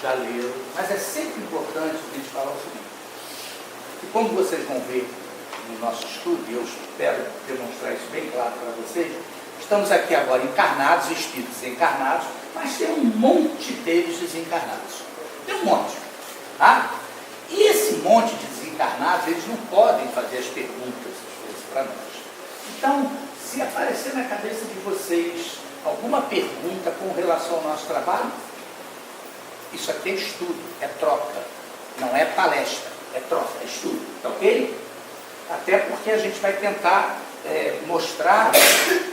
já leram, mas é sempre importante a gente falar o seguinte, que como vocês vão ver no nosso estudo, e eu espero demonstrar isso bem claro para vocês, estamos aqui agora encarnados, espíritos encarnados, mas tem um monte deles desencarnados. Tem um monte. Tá? E esse monte de desencarnados, eles não podem fazer as perguntas, às vezes, para nós. Então, se aparecer na cabeça de vocês alguma pergunta com relação ao nosso trabalho, isso aqui é estudo, é troca, não é palestra, é troca, é estudo, tá ok? Até porque a gente vai tentar mostrar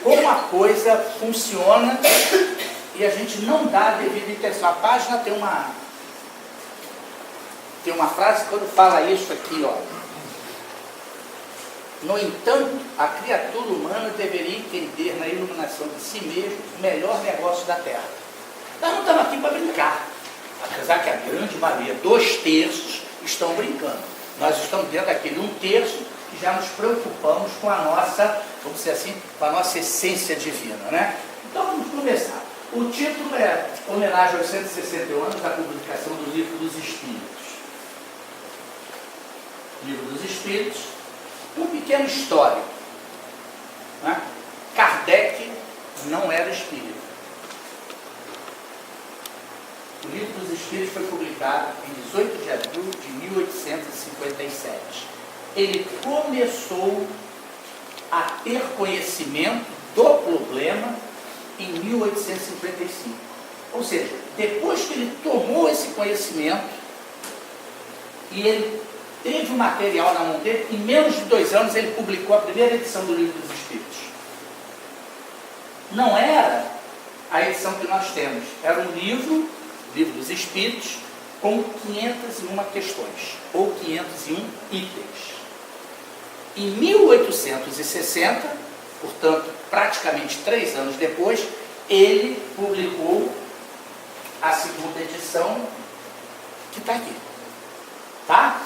como a coisa funciona e a gente não dá a devida intenção. A página tem uma frase quando fala isso aqui, ó. No entanto, a criatura humana deveria entender na iluminação de si mesmo o melhor negócio da Terra. Nós não estamos aqui para brincar, apesar que a grande maioria, 2/3, estão brincando. Nós estamos dentro daquele 1/3 que já nos preocupamos com a nossa, vamos dizer assim, com a nossa essência divina, né? Então vamos começar. O título é homenagem aos 161 anos da publicação do Livro dos Espíritos. Livro dos Espíritos, um pequeno histórico. Né? Kardec não era espírita. O Livro dos Espíritos foi publicado em 18 de abril de 1857. Ele começou a ter conhecimento do problema em 1855. Ou seja, depois que ele tomou esse conhecimento e ele teve o material na mão dele, em menos de 2 anos ele publicou a primeira edição do Livro dos Espíritos. Não era a edição que nós temos, era um livro dos Espíritos, com 501 questões, ou 501 itens. Em 1860, portanto, praticamente 3 anos depois, ele publicou a segunda edição, que está aqui. Tá?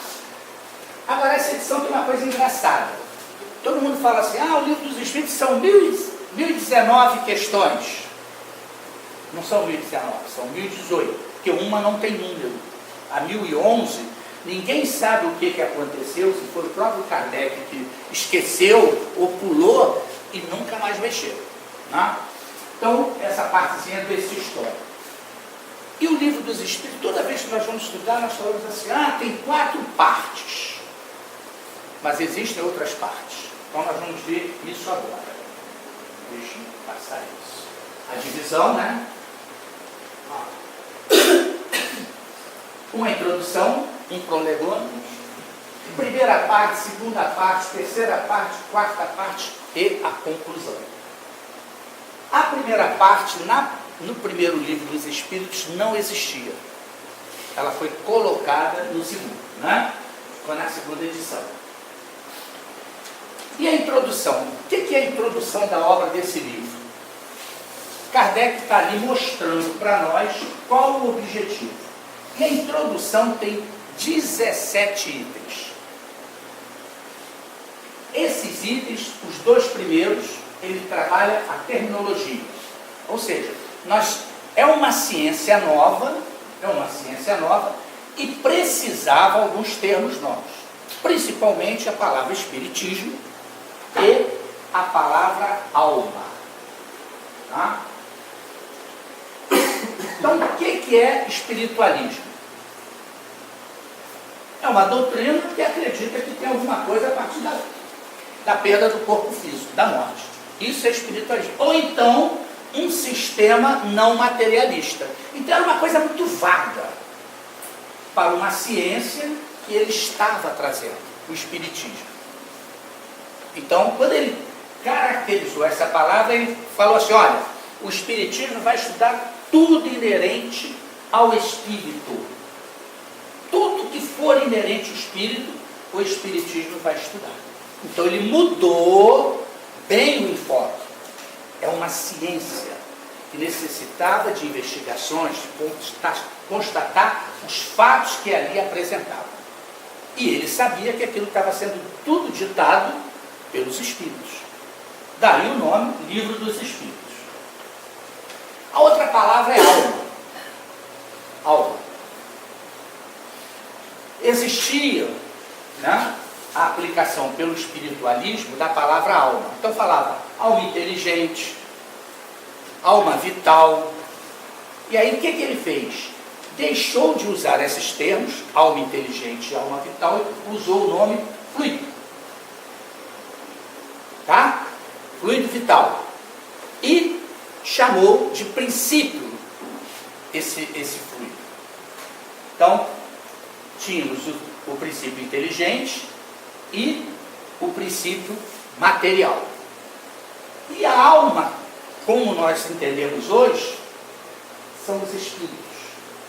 Agora, essa edição tem uma coisa engraçada. Todo mundo fala assim, o Livro dos Espíritos são 1019 questões. Não são 1019, são 1018, porque uma não tem número. A 1011, ninguém sabe o que aconteceu, se foi o próprio Kardec que esqueceu ou pulou e nunca mais mexeu. Né? Então, essa partezinha desse histórico. E o Livro dos Espíritos, toda vez que nós vamos estudar, nós falamos assim, tem 4 partes. Mas existem outras partes. Então nós vamos ver isso agora. Deixa eu passar isso. A divisão, né? Uma introdução, um prolegômenos, primeira parte, segunda parte, terceira parte, quarta parte e a conclusão. A primeira parte, no primeiro Livro dos Espíritos, não existia. Ela foi colocada no segundo, né? Foi na segunda edição. E a introdução? O que é a introdução da obra desse livro? Kardec está ali mostrando para nós qual o objetivo. E a introdução tem 17 itens. Esses itens, os 2 primeiros, ele trabalha a terminologia. Ou seja, é uma ciência nova e precisava alguns termos novos. Principalmente a palavra espiritismo e a palavra alma. Tá? Então, o que é espiritualismo? É uma doutrina que acredita que tem alguma coisa a partir da perda do corpo físico, da morte. Isso é espiritualismo. Ou então, um sistema não materialista. Então, era uma coisa muito vaga para uma ciência que ele estava trazendo, o espiritismo. Então, quando ele caracterizou essa palavra, ele falou assim, olha, o espiritismo vai estudar tudo inerente ao espírito. Tudo que for inerente ao espírito, o espiritismo vai estudar. Então, ele mudou bem o enfoque. É uma ciência que necessitava de investigações, de constatar os fatos que ali apresentava. E ele sabia que aquilo estava sendo tudo ditado pelos Espíritos. Daí o nome Livro dos Espíritos. A outra palavra é alma. Alma. existia, né, a aplicação pelo espiritualismo da palavra alma. Então falava alma inteligente, alma vital. E aí o que ele fez? Deixou de usar esses termos, alma inteligente e alma vital, e usou o nome fluido. Tá? Fluido vital. E chamou de princípio esse fluido. Então, tínhamos o princípio inteligente e o princípio material. E a alma, como nós entendemos hoje, são os espíritos.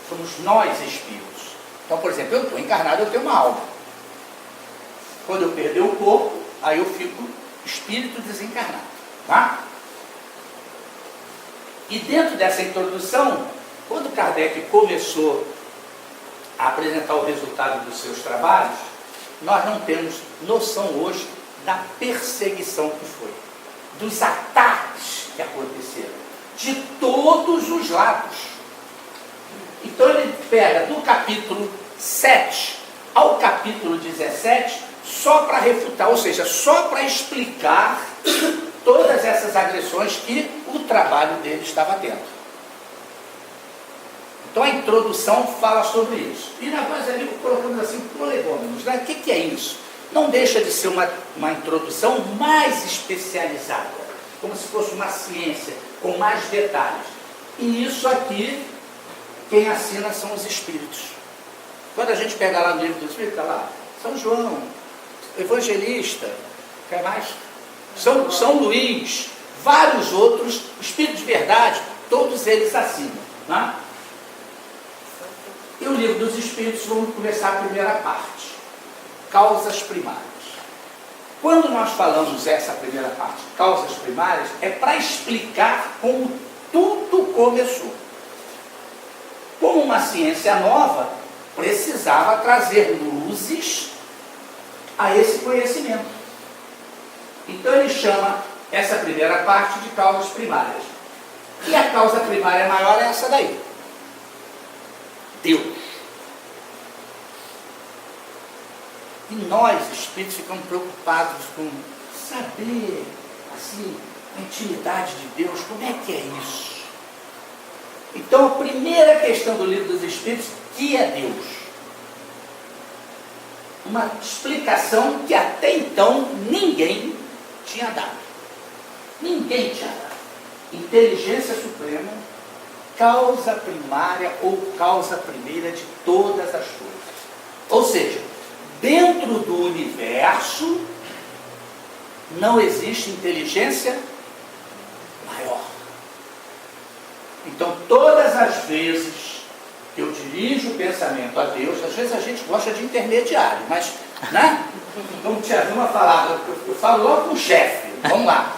Somos nós espíritos. Então, por exemplo, eu estou encarnado, eu tenho uma alma. Quando eu perder o corpo, aí eu fico espírito desencarnado. Tá? E dentro dessa introdução, quando Kardec começou a apresentar o resultado dos seus trabalhos, nós não temos noção hoje da perseguição que foi, dos ataques que aconteceram, de todos os lados. Então ele pega do capítulo 7 ao capítulo 17 só para refutar, ou seja, só para explicar todas essas agressões que o trabalho dele estava tendo. Então a introdução fala sobre isso. E nós ali colocamos assim prolegômenos, né? O que é isso? Não deixa de ser uma introdução mais especializada, como se fosse uma ciência, com mais detalhes. E isso aqui, quem assina são os espíritos. Quando a gente pega lá no livro dos espíritos, está lá São João, Evangelista, quer mais? São Luís, vários outros, espíritos de verdade, todos eles assinam. Né? E o livro dos espíritos, vamos começar a primeira parte, causas primárias. Quando nós falamos essa primeira parte, causas primárias, é para explicar como tudo começou. Como uma ciência nova, precisava trazer luzes a esse conhecimento. Então ele chama essa primeira parte de causas primárias. E a causa primária maior é essa daí. Deus. E nós, espíritos, ficamos preocupados com saber, assim, a intimidade de Deus, como é que é isso? Então, a primeira questão do livro dos Espíritos, que é Deus? Uma explicação que até então ninguém tinha dado. Ninguém tinha dado. Inteligência suprema, causa primária ou causa primeira de todas as coisas. Ou seja, dentro do universo não existe inteligência maior. Então, todas as vezes que eu dirijo o pensamento a Deus, às vezes a gente gosta de intermediário, mas, né? Como tinha uma palavra, eu falo logo com o chefe, vamos lá.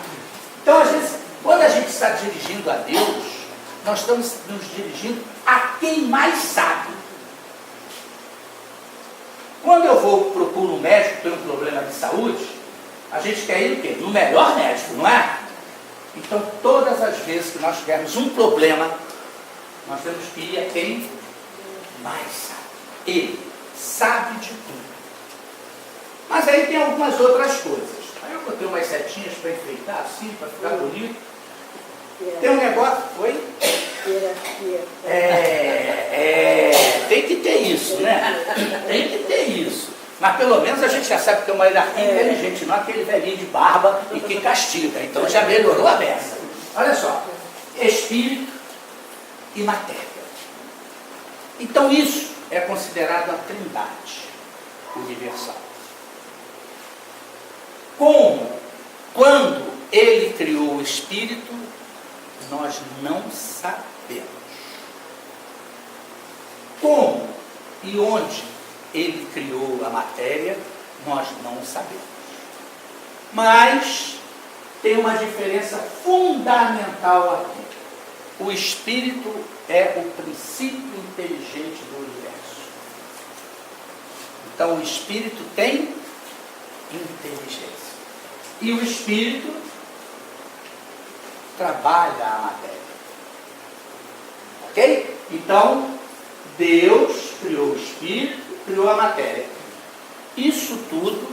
Então, às vezes, quando a gente está dirigindo a Deus, nós estamos nos dirigindo a quem mais sabe. Quando eu procuro um médico que tem um problema de saúde, a gente quer ir o quê? No melhor médico, não é? Então, todas as vezes que nós tivermos um problema, nós temos que ir a quem mais sabe. Ele sabe de tudo. Mas aí tem algumas outras coisas. Aí eu botei umas setinhas para enfeitar assim, para ficar bonito. Tem um negócio, foi? Tem que ter isso, né? Tem que ter isso. Mas pelo menos a gente já sabe que é uma hierarquia inteligente, não aquele velhinho de barba e que castiga. Então já melhorou a beça. Olha só, espírito e matéria. Então isso é considerado a trindade universal. Quando ele criou o espírito, nós não sabemos. Como e onde ele criou a matéria, nós não sabemos. Mas tem uma diferença fundamental aqui. O espírito é o princípio inteligente do universo. Então o espírito tem inteligência. E o espírito trabalha a matéria. Ok? Então, Deus criou o espírito criou a matéria. Isso tudo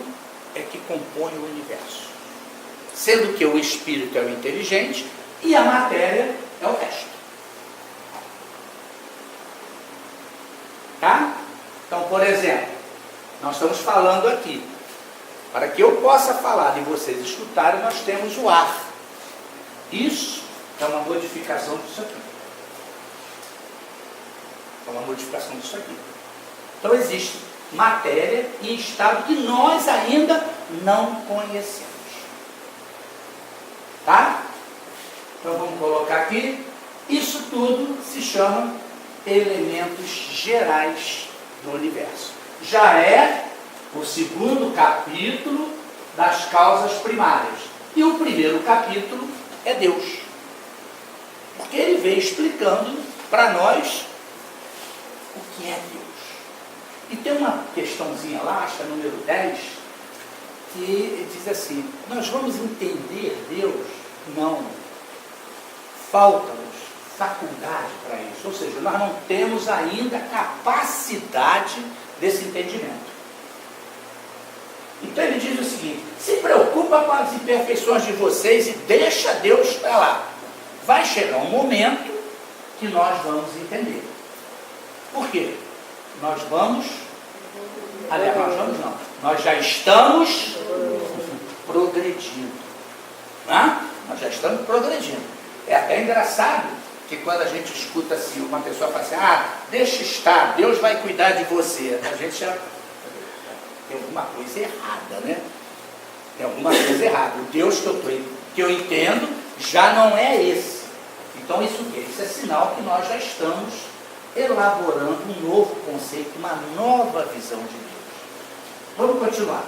é que compõe o universo. Sendo que o espírito é o inteligente e a matéria é o resto. Tá? Então, por exemplo, nós estamos falando aqui. Para que eu possa falar e vocês escutarem, nós temos o ar. Isso é uma modificação disso aqui. É uma modificação disso aqui. Então existe matéria em estado que nós ainda não conhecemos. Tá? Então vamos colocar aqui. Isso tudo se chama elementos gerais do universo. Já é o segundo capítulo das causas primárias. E o primeiro capítulo é Deus. Porque ele vem explicando para nós o que é Deus. E tem uma questãozinha lá, acho que é número 10, que diz assim: nós vamos entender Deus? Não. Falta-nos faculdade para isso. Ou seja, nós não temos ainda capacidade desse entendimento. Então ele diz o seguinte: se preocupa com as imperfeições de vocês e deixa Deus para lá. Vai chegar um momento que nós vamos entender. Por quê? Nós vamos... Aliás, nós vamos não. Nós já estamos progredindo. Né? Nós já estamos progredindo. É até engraçado que quando a gente escuta assim, uma pessoa fala assim: deixa estar, Deus vai cuidar de você. A gente já... tem alguma coisa errada, né? Tem alguma coisa errada. O Deus que eu entendo já não é esse. Então isso o quê? Isso é sinal que nós já estamos elaborando um novo conceito, uma nova visão de Deus. Vamos continuar.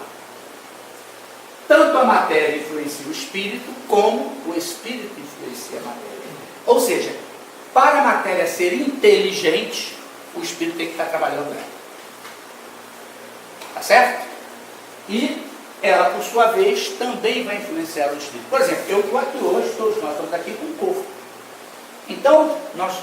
Tanto a matéria influencia o espírito, como o espírito influencia a matéria. Ou seja, para a matéria ser inteligente, o espírito tem que estar trabalhando nela. Tá certo? E ela, por sua vez, também vai influenciar o espírito. Por exemplo, eu estou aqui hoje, todos nós estamos aqui com o corpo. Então,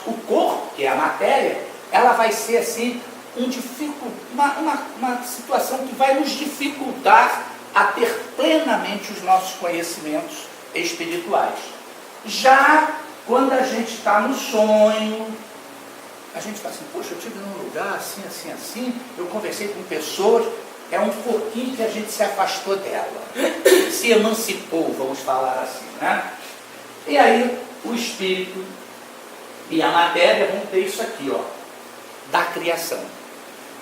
o corpo, que é a matéria, ela vai ser assim, uma situação que vai nos dificultar a ter plenamente os nossos conhecimentos espirituais. Já quando a gente está no sonho, a gente fala assim: poxa, eu estive num lugar assim, assim, assim, eu conversei com pessoas, é um pouquinho que a gente se afastou dela, se emancipou, vamos falar assim, né? E aí o espírito e a matéria vão ter isso aqui, ó, da criação.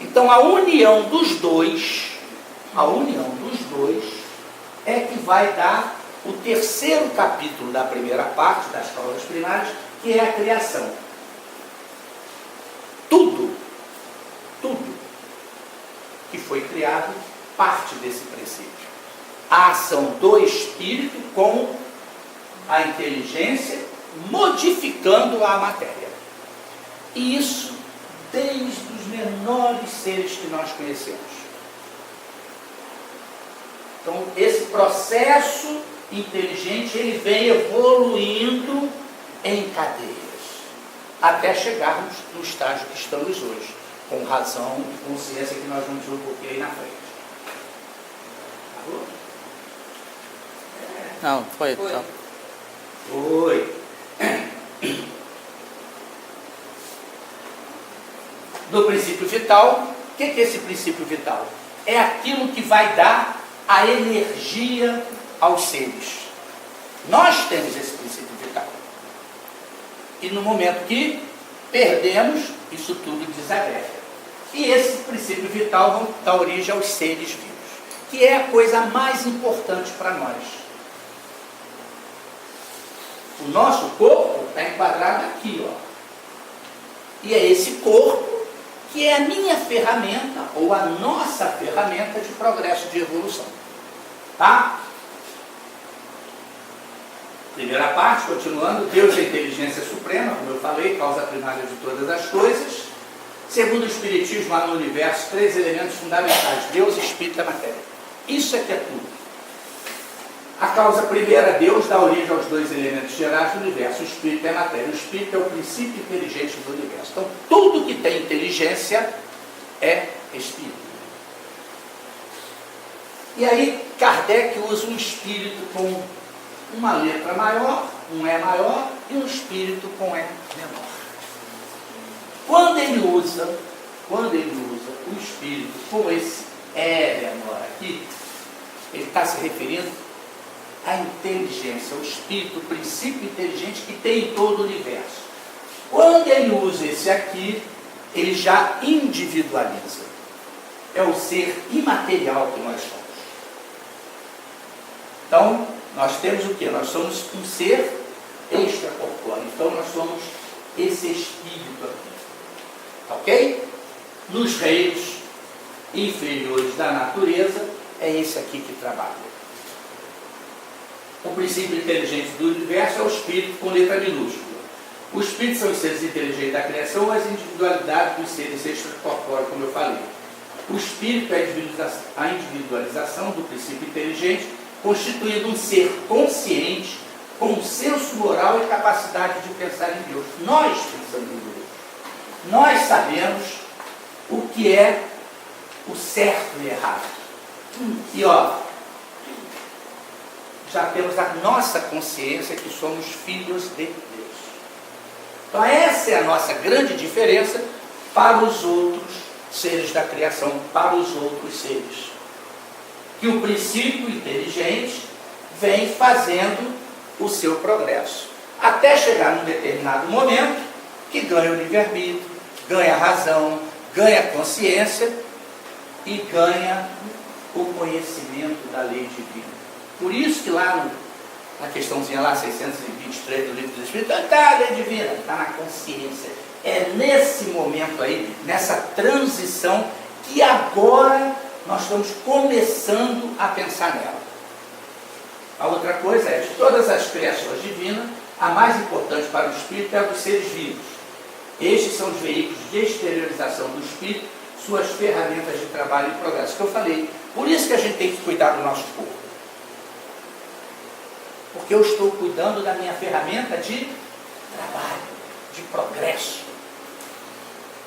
Então a união dos dois é que vai dar o terceiro capítulo da primeira parte das causas primárias, que é a criação. Tudo que foi criado parte desse princípio. A ação do espírito com a inteligência modificando a matéria. E isso desde os menores seres que nós conhecemos. Então, esse processo inteligente, ele vem evoluindo em cadeias, até chegarmos no estágio que estamos hoje, com razão e consciência, que nós vamos ver um pouquinho aí na frente. Alô? Não, foi. Foi. Do princípio vital. O que é esse princípio vital? É aquilo que vai dar a energia aos seres. Nós temos esse princípio vital. E no momento que perdemos, isso tudo desagrega. E esse princípio vital vai dar origem aos seres vivos, que é a coisa mais importante para nós. O nosso corpo está enquadrado aqui, ó. E é esse corpo que é a minha ferramenta, ou a nossa ferramenta de progresso, de evolução. Tá? Primeira parte, continuando: Deus é a inteligência suprema, como eu falei, causa primária de todas as coisas. Segundo o Espiritismo, há no universo 3 elementos fundamentais: Deus, Espírito e a matéria. Isso é que é tudo. A causa primeira, Deus, dá origem aos 2 elementos gerais do universo: o Espírito e a matéria. O Espírito é o princípio inteligente do universo. Então, tudo que tem inteligência é espírito. E aí Kardec usa um espírito com uma letra maior, um E maior, e um espírito com E menor. Quando ele usa o espírito com esse E menor aqui, ele está se referindo à inteligência, ao espírito, o princípio inteligente que tem em todo o universo. Quando ele usa esse aqui, ele já individualiza. É o ser imaterial que nós somos. Então, nós temos o quê? Nós somos um ser extracorpóreo. Então, nós somos esse espírito aqui. Ok? Nos reinos inferiores da natureza, é esse aqui que trabalha. O princípio inteligente do universo é o espírito com letra minúscula. Os espíritos são os seres inteligentes da criação, as individualidades dos seres extracorpóreos, como eu falei. O espírito é a individualização do princípio inteligente, constituindo um ser consciente, com senso moral e capacidade de pensar em Deus. Nós pensamos em Deus. Nós sabemos o que é o certo e errado. E já temos a nossa consciência que somos filhos de Deus. Então essa é a nossa grande diferença para os outros seres da criação, para os outros seres. Que o princípio inteligente vem fazendo o seu progresso, até chegar num determinado momento que ganha o livre-arbítrio, ganha a razão, ganha a consciência e ganha o conhecimento da lei divina. Por isso que lá na questãozinha lá, 623 do Livro dos Espíritos, está a lei divina, está na consciência. É nesse momento aí, nessa transição, que agora nós estamos começando a pensar nela. A outra coisa é, de todas as criações divinas, a mais importante para o espírito é a dos seres vivos. Estes são os veículos de exteriorização do espírito, suas ferramentas de trabalho e progresso, que eu falei. Por isso que a gente tem que cuidar do nosso corpo. Porque eu estou cuidando da minha ferramenta de trabalho, de progresso.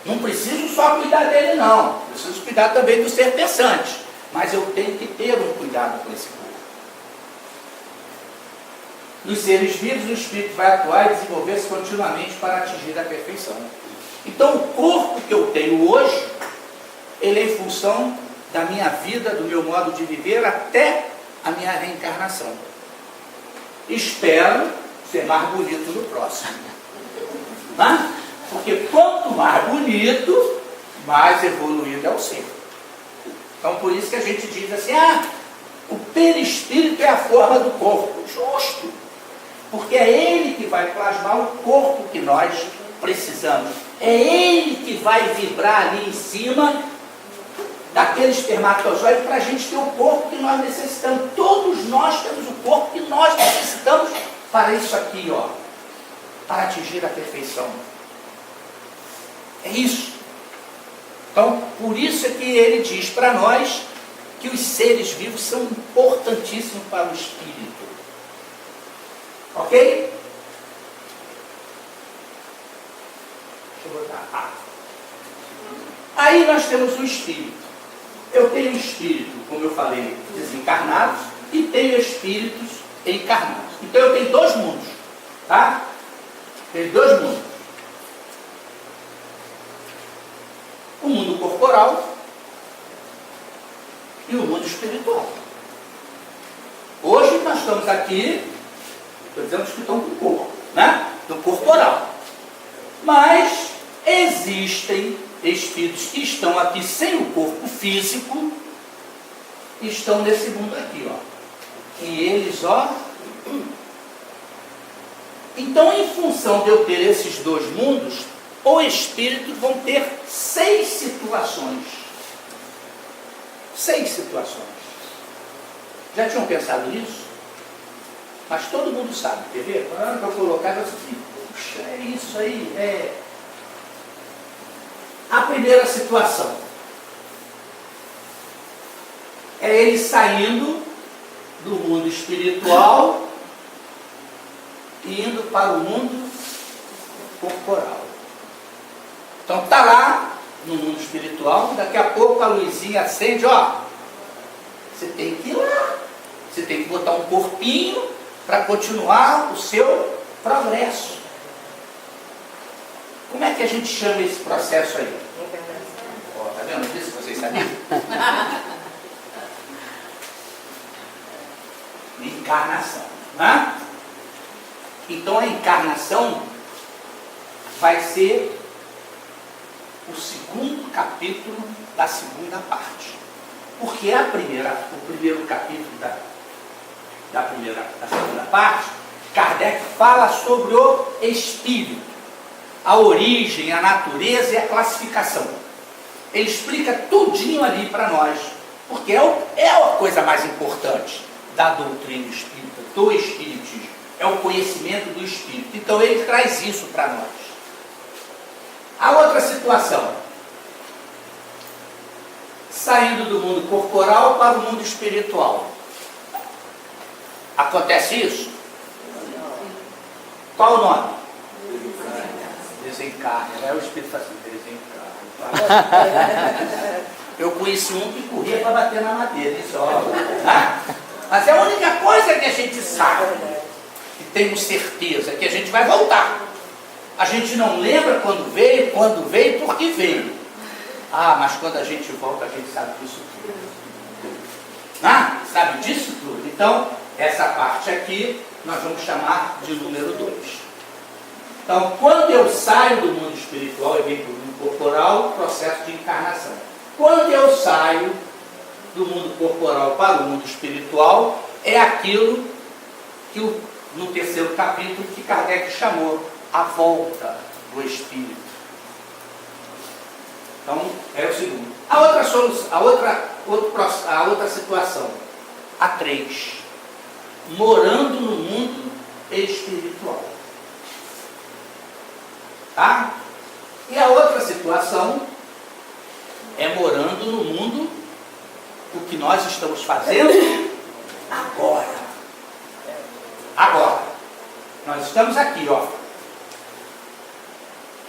Não preciso só cuidar dele, não. Preciso cuidar também do ser pensante. Mas eu tenho que ter um cuidado com esse corpo. Nos seres vivos, o espírito vai atuar e desenvolver-se continuamente para atingir a perfeição. Então, o corpo que eu tenho hoje, ele é em função da minha vida, do meu modo de viver, até a minha reencarnação. Espero ser mais bonito no próximo. Né? Porque quanto mais bonito, mais evoluído é o ser. Então, por isso que a gente diz assim, o perispírito é a forma do corpo. Justo. Porque é ele que vai plasmar o corpo que nós precisamos. É ele que vai vibrar ali em cima daquele espermatozoide para a gente ter o corpo que nós necessitamos. Todos nós temos o corpo que nós necessitamos para isso aqui, para atingir a perfeição. É isso. Então, por isso é que ele diz para nós que os seres vivos são importantíssimos para o espírito. Ok? Deixa eu botar. Aí nós temos o espírito. Eu tenho espírito, como eu falei, desencarnados, e tenho espíritos encarnados. Então eu tenho dois mundos. Tá? Tenho dois mundos. O mundo corporal e o mundo espiritual. Hoje nós estamos aqui, estou dizendo que estão com o corpo, né? Do corporal. Mas existem espíritos que estão aqui sem o corpo físico, estão nesse mundo aqui, E eles, Então, em função de eu ter esses dois mundos, os espíritos vão ter 6 situações. 6 situações. Já tinham pensado nisso? Mas todo mundo sabe, quer ver? Quando eu colocar, eu disse, puxa, é isso aí, A primeira situação é ele saindo do mundo espiritual e indo para o mundo corporal. Então está lá no mundo espiritual, daqui a pouco a luzinha acende, ó. Você tem que ir lá. Você tem que botar um corpinho para continuar o seu progresso. Como é que a gente chama esse processo aí? Ó, tá vendo disso que vocês sabiam? Encarnação, né? Então a encarnação vai ser o segundo capítulo da segunda parte. Porque o primeiro capítulo da segunda parte, Kardec fala sobre o espírito, a origem, a natureza e a classificação. Ele explica tudinho ali para nós, porque é a coisa mais importante da doutrina espírita, do espiritismo, é o conhecimento do espírito. Então ele traz isso para nós. A outra situação, saindo do mundo corporal para o mundo espiritual. Acontece isso? Qual o nome? Desencarne. Aí o espírito fala assim, desencarne. Eu conheci um que corria para bater na madeira, isso, ó. Mas é a única coisa que a gente sabe, que temos certeza, que a gente vai voltar. A gente não lembra quando veio, por que veio. Mas quando a gente volta, a gente sabe disso tudo. Sabe disso tudo? Então, essa parte aqui, nós vamos chamar de número 2. Então, quando eu saio do mundo espiritual e venho para o mundo corporal, processo de encarnação. Quando eu saio do mundo corporal para o mundo espiritual, é aquilo que no terceiro capítulo que Kardec chamou a volta do espírito. Então, é o segundo. A outra situação, a 3, morando no mundo espiritual. Tá? E a outra situação é morando no mundo, o que nós estamos fazendo agora. Agora. Nós estamos aqui, ó.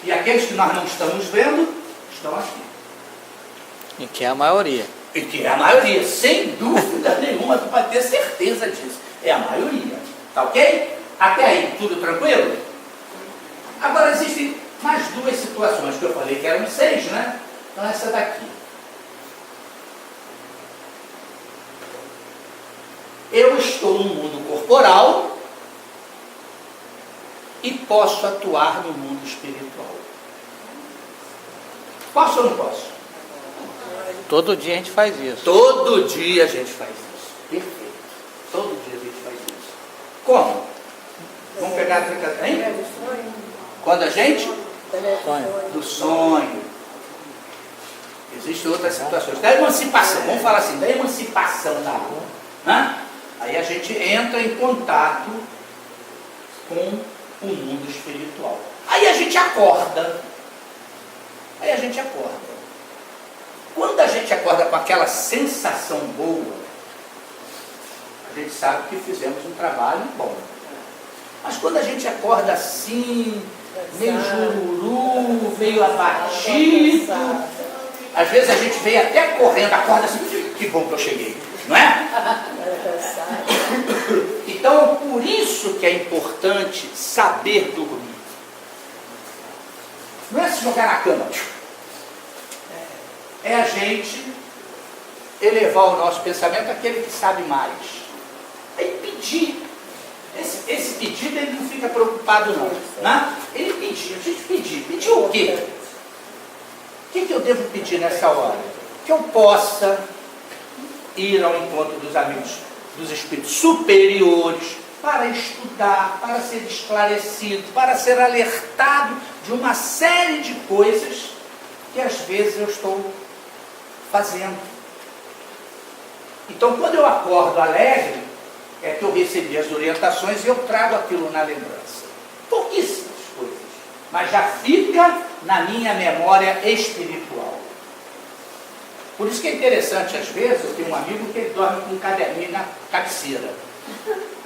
E aqueles que nós não estamos vendo, estão aqui. E que é a maioria. E que é a maioria, sem dúvida nenhuma, tu pode ter certeza disso. É a maioria. Tá ok? Até aí, tudo tranquilo? Agora existem mais 2 situações que eu falei que eram 6, né? Então essa daqui. Eu estou no mundo corporal e posso atuar no mundo espiritual. Posso ou não posso? Todo dia a gente faz isso. Todo dia a gente faz isso. Perfeito. Todo dia a gente faz isso. Como? Vamos pegar a brincadeira, hein? Quando a gente? Do sonho. Existem outras situações. Da emancipação, vamos falar assim, da emancipação da alma. Né? Aí a gente entra em contato com o mundo espiritual. Aí a gente acorda. Quando a gente acorda com aquela sensação boa, a gente sabe que fizemos um trabalho bom. Mas quando a gente acorda assim, meio jururu, meio abatido, às vezes a gente veio até correndo, acorda assim, que bom que eu cheguei, não é? Então, por isso que é importante saber dormir. Não é se jogar na cama. É a gente elevar o nosso pensamento àquele que sabe mais. É pedir. Esse pedido ele não fica preocupado não. Né? Ele pedir, a gente pedir. Pedir o quê? O que eu devo pedir nessa hora? Que eu possa ir ao encontro dos amigos, dos espíritos superiores, para estudar, para ser esclarecido, para ser alertado de uma série de coisas que às vezes eu estou fazendo. Então, quando eu acordo alegre, é que eu recebi as orientações e eu trago aquilo na lembrança. Pouquíssimas coisas, mas já fica na minha memória espiritual. Por isso que é interessante, às vezes, eu tenho um amigo que ele dorme com um caderninho na cabeceira.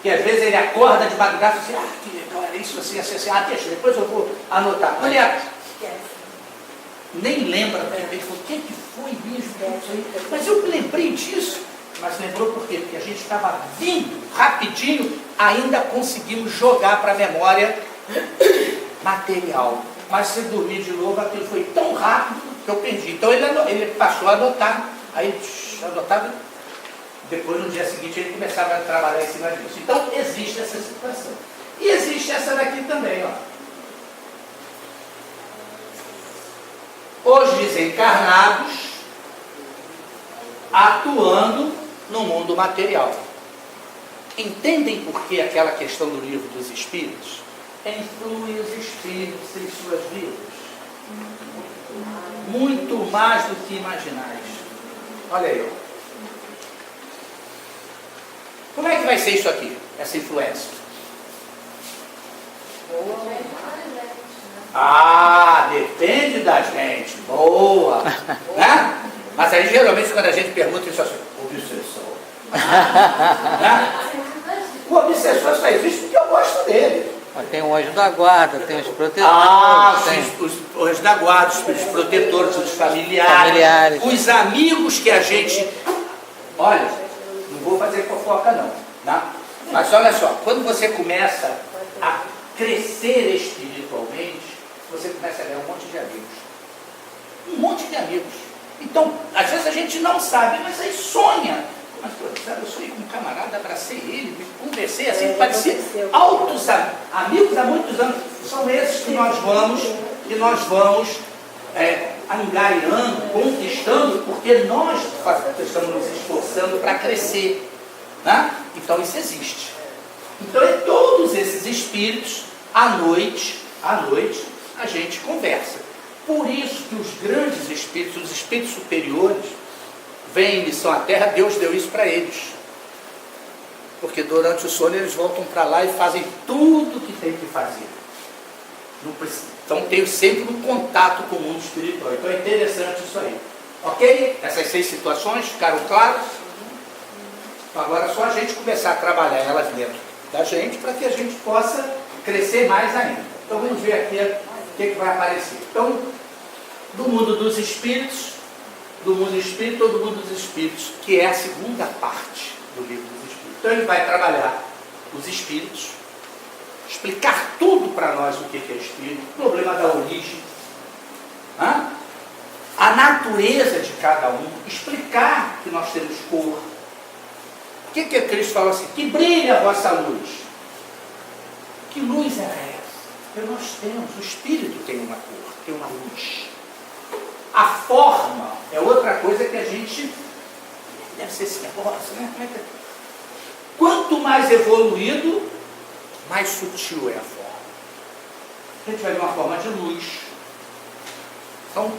Que às vezes ele acorda de madrugada e diz assim, que legal, era isso, assim, assim, assim, deixa, depois eu vou anotar. nem lembra do que ele falou. O que foi mesmo? Mas eu lembrei disso. Mas lembrou por quê? Porque a gente estava vindo rapidinho, ainda conseguimos jogar para a memória material. Mas se dormir de novo, aquilo foi tão rápido que eu perdi. Então ele passou a anotar, aí anotava, depois no dia seguinte ele começava a trabalhar em cima disso. Então existe essa situação. E existe essa daqui também, ó. Os desencarnados atuando no mundo material. Entendem por que aquela questão do livro dos Espíritos? Influi os Espíritos em suas vidas. Muito mais do que imaginais. Olha aí. Como é que vai ser isso aqui? Essa influência? Ah, depende da gente. Boa. Né? Mas aí geralmente quando a gente pergunta isso assim, obsessor. Né? O obsessor só existe porque eu gosto dele. Mas tem o anjo da guarda, tem os protetores. Os anjos da guarda, os protetores, os familiares, os amigos que a gente... Olha, não vou fazer fofoca não, né? Mas olha só, quando você começa a crescer espiritualmente, você começa a ganhar um monte de amigos. Um monte de amigos. Então, às vezes a gente não sabe, mas aí sonha. Mas, pô, sabe, eu sonhei com um camarada, abracei ele, conversei assim, parecia altos amigos há muitos anos. São esses que nós vamos angariando, conquistando, porque nós estamos nos esforçando para crescer. Né? Então isso existe. Então todos esses espíritos, à noite, a gente conversa. Por isso que os grandes espíritos, os espíritos superiores, vêm em missão à Terra, Deus deu isso para eles. Porque durante o sono eles voltam para lá e fazem tudo o que tem que fazer. Então tem sempre um contato com o mundo espiritual. Então é interessante isso aí. Ok? Essas 6 situações ficaram claras? Agora é só a gente começar a trabalhar elas dentro da gente para que a gente possa crescer mais ainda. Então vamos ver aqui o que vai aparecer. Então, do mundo dos espíritos, do mundo espírita ou do mundo dos espíritos, que é a segunda parte do livro dos espíritos. Então ele vai trabalhar os espíritos, explicar tudo para nós o que é espírito, o problema da origem, a natureza de cada um, explicar que nós temos cor. O que Cristo fala assim? Que brilhe a vossa luz. Que luz é essa? Porque nós temos, o espírito tem uma cor, tem uma luz. A forma é outra coisa que a gente deve ser esse negócio, né? Quanto mais evoluído, mais sutil é a forma. A gente vai ver uma forma de luz. Então,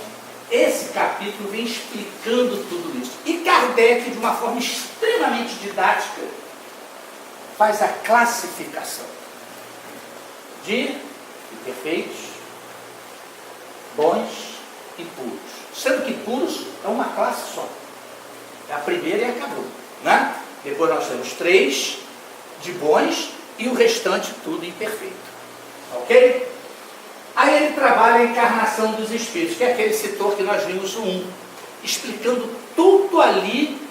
esse capítulo vem explicando tudo isso. E Kardec, de uma forma extremamente didática, faz a classificação de imperfeitos, bons e puros. Sendo que puros é uma classe só. É a primeira e acabou. Né? Depois nós temos 3 de bons e o restante tudo imperfeito. Ok? Aí ele trabalha a encarnação dos espíritos, que é aquele setor que nós vimos no 1, explicando tudo ali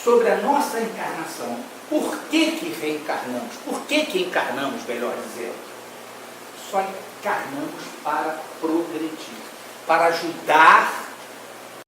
sobre a nossa encarnação. Por que reencarnamos? Por que encarnamos, melhor dizendo? Só encarnamos para progredir, para ajudar